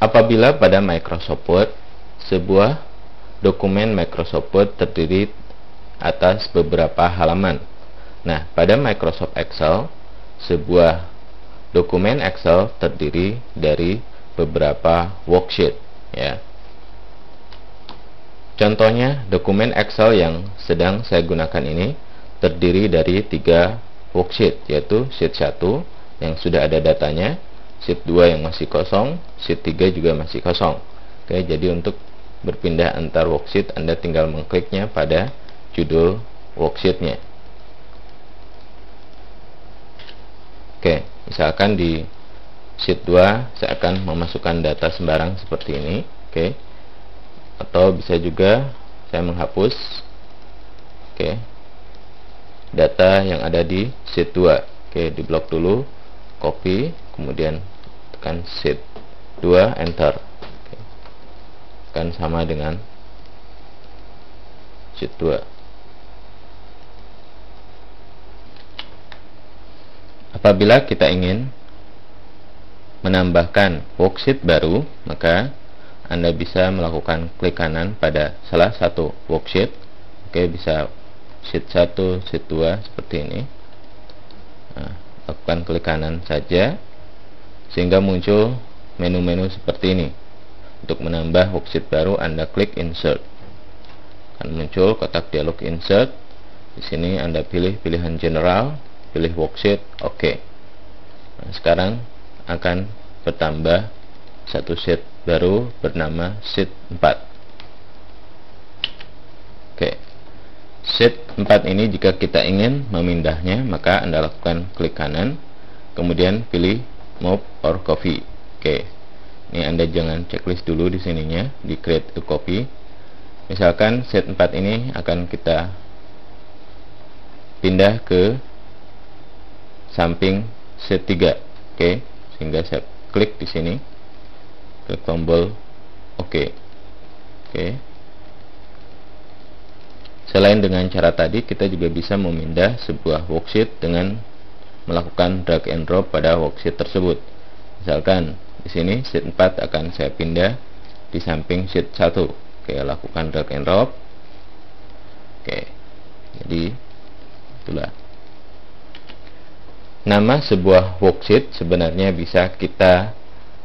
Apabila pada Microsoft Word, sebuah dokumen Microsoft Word terdiri atas beberapa halaman. Nah, pada Microsoft Excel, sebuah dokumen Excel terdiri dari beberapa worksheet, ya. Contohnya, dokumen Excel yang sedang saya gunakan ini terdiri dari 3 worksheet, yaitu sheet 1 yang sudah ada datanya, sheet 2 yang masih kosong, sheet 3 juga masih kosong. Oke, jadi untuk berpindah antar worksheet, Anda tinggal mengkliknya pada judul worksheetnya. Oke, misalkan di sheet 2 saya akan memasukkan data sembarang seperti ini. Oke, atau bisa juga saya menghapus data yang ada di sheet 2. Oke, di blok dulu, copy, kemudian tekan sheet 2, enter. Oke, akan sama dengan sheet 2. Apabila kita ingin menambahkan worksheet baru, maka Anda bisa melakukan klik kanan pada salah satu worksheet. Oke, bisa sheet 1, sheet 2 seperti ini. Nah, lakukan klik kanan saja sehingga muncul menu-menu seperti ini. Untuk menambah worksheet baru, Anda klik insert. Akan muncul kotak dialog insert. Di sini Anda pilih pilihan general, pilih worksheet, oke. Nah, sekarang akan bertambah satu sheet baru bernama sheet 4. Oke. Sheet 4 ini jika kita ingin memindahnya, maka Anda lakukan klik kanan, kemudian pilih move or copy. Oke. Ini Anda jangan checklist dulu di sininya, di create a copy. Misalkan sheet 4 ini akan kita pindah ke samping sheet 3. Oke, sehingga saya klik di sini, klik tombol oke. Oke. Selain dengan cara tadi, kita juga bisa memindah sebuah worksheet dengan melakukan drag and drop pada worksheet tersebut. Misalkan di sini sheet 4 akan saya pindah di samping sheet 1. Oke, lakukan drag and drop. Oke. Jadi itulah. Nama sebuah worksheet sebenarnya bisa kita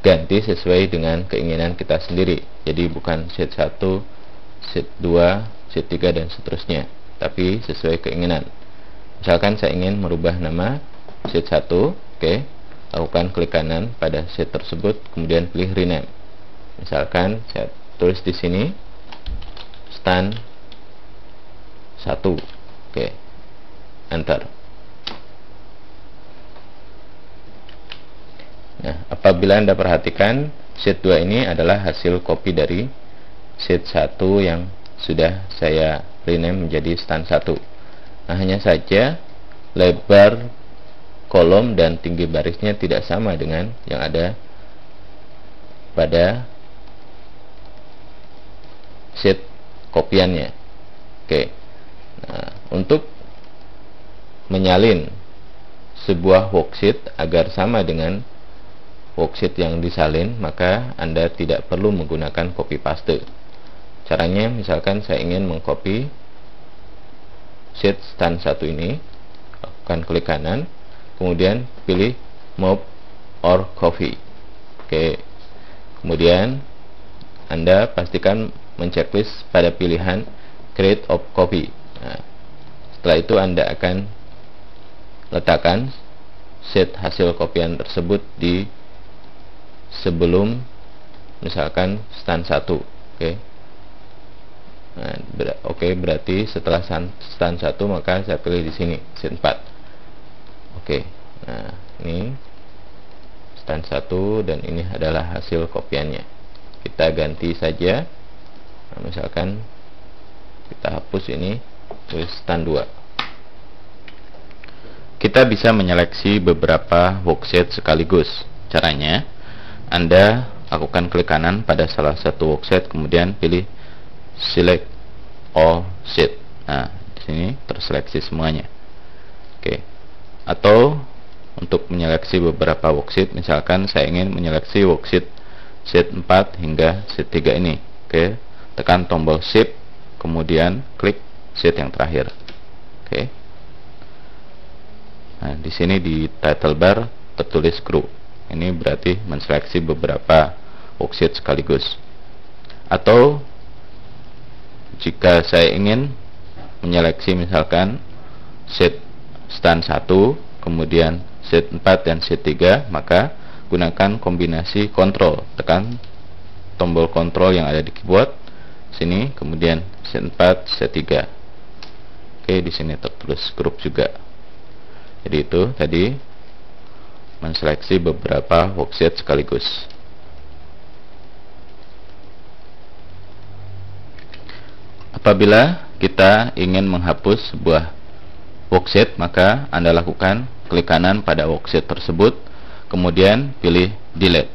ganti sesuai dengan keinginan kita sendiri. Jadi bukan sheet 1, sheet 2, sheet 3 dan seterusnya, tapi sesuai keinginan. Misalkan saya ingin merubah nama sheet 1, oke, lakukan klik kanan pada sheet tersebut, kemudian pilih rename. Misalkan saya tulis di sini stand 1, oke, enter. Nah, apabila Anda perhatikan, sheet 2 ini adalah hasil copy dari sheet 1 yang sudah saya rename menjadi stand 1. Nah, hanya saja lebar kolom dan tinggi barisnya tidak sama dengan yang ada pada sheet kopiannya. Oke. Nah, untuk menyalin sebuah worksheet agar sama dengan worksheet yang disalin, maka Anda tidak perlu menggunakan copy paste. Caranya, misalkan saya ingin mengcopy sheet stand 1 ini, lakukan klik kanan, kemudian pilih move or copy. Oke. Kemudian Anda pastikan menceklis pada pilihan create of copy. Nah, setelah itu Anda akan letakkan sheet hasil kopian tersebut di sebelum misalkan stand 1. Oke. Nah, berarti setelah stand 1 maka saya pilih di sini sheet 4. Oke. Nah, ini stand 1 dan ini adalah hasil kopiannya. Kita ganti saja. Nah, misalkan kita hapus ini, tulis stand 2. Kita bisa menyeleksi beberapa worksheet sekaligus. Caranya, Anda lakukan klik kanan pada salah satu worksheet, kemudian pilih select all sheet. Nah, di sini terseleksi semuanya. Oke. Atau untuk menyeleksi beberapa worksheet, misalkan saya ingin menyeleksi worksheet sheet 4 hingga sheet 3 ini. Oke, tekan tombol Shift, kemudian klik sheet yang terakhir. Oke. Nah, di sini di title bar tertulis group. Ini berarti menseleksi beberapa worksheet sekaligus. Atau jika saya ingin menyeleksi misalkan sheet stand 1, kemudian sheet 4 dan sheet 3, maka gunakan kombinasi kontrol. Tekan tombol kontrol yang ada di keyboard sini, kemudian sheet 4, sheet 3. Oke, di sini tertulis group juga. Jadi itu tadi menseleksi beberapa worksheet sekaligus. Apabila kita ingin menghapus sebuah worksheet, maka Anda lakukan klik kanan pada worksheet tersebut, kemudian pilih delete.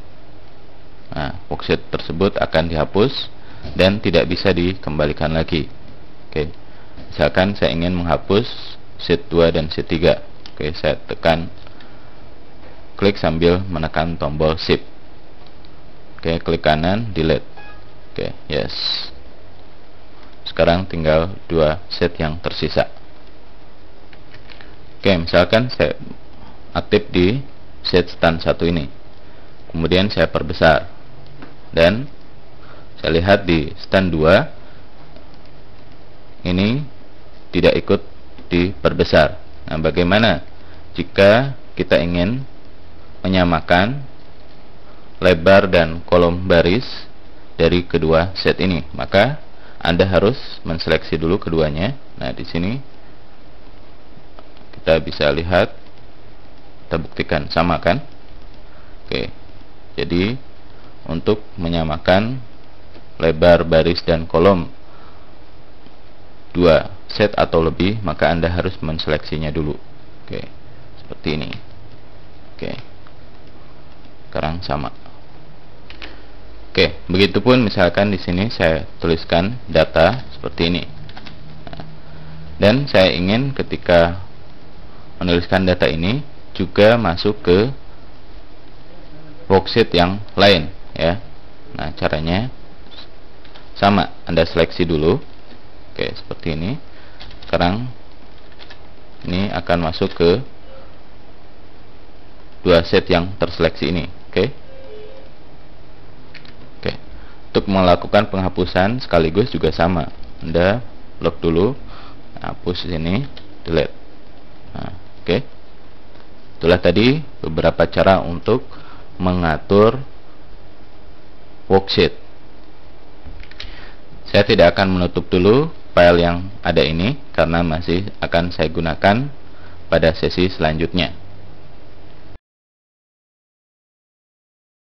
Nah, worksheet tersebut akan dihapus dan tidak bisa dikembalikan lagi. Oke. Misalkan saya ingin menghapus sheet 2 dan sheet 3. Oke, saya tekan klik sambil menekan tombol Shift. Oke, klik kanan, delete. Oke, yes. Sekarang tinggal 2 sheet yang tersisa. Oke, misalkan saya aktif di sheet stand 1 ini. Kemudian saya perbesar. Dan saya lihat di stand 2 ini tidak ikut diperbesar. Nah, bagaimana jika kita ingin menyamakan lebar dan kolom baris dari kedua set ini? Maka Anda harus menseleksi dulu keduanya. Nah, di sini kita bisa lihat, kita buktikan sama kan? Oke. Jadi untuk menyamakan lebar baris dan kolom 2 set atau lebih, maka Anda harus menseleksinya dulu. Oke, seperti ini. Oke, sekarang sama. Oke, begitupun misalkan di sini saya tuliskan data seperti ini. Nah, dan saya ingin ketika menuliskan data ini juga masuk ke worksheet yang lain, ya. Nah, caranya sama, Anda seleksi dulu. Oke, seperti ini. Sekarang ini akan masuk ke 2 set yang terseleksi ini. Oke. Oke. Untuk melakukan penghapusan sekaligus juga sama. Anda lock dulu, hapus sini, delete. Nah, oke. Itulah tadi beberapa cara untuk mengatur worksheet. Saya tidak akan menutup dulu file yang ada ini karena masih akan saya gunakan pada sesi selanjutnya.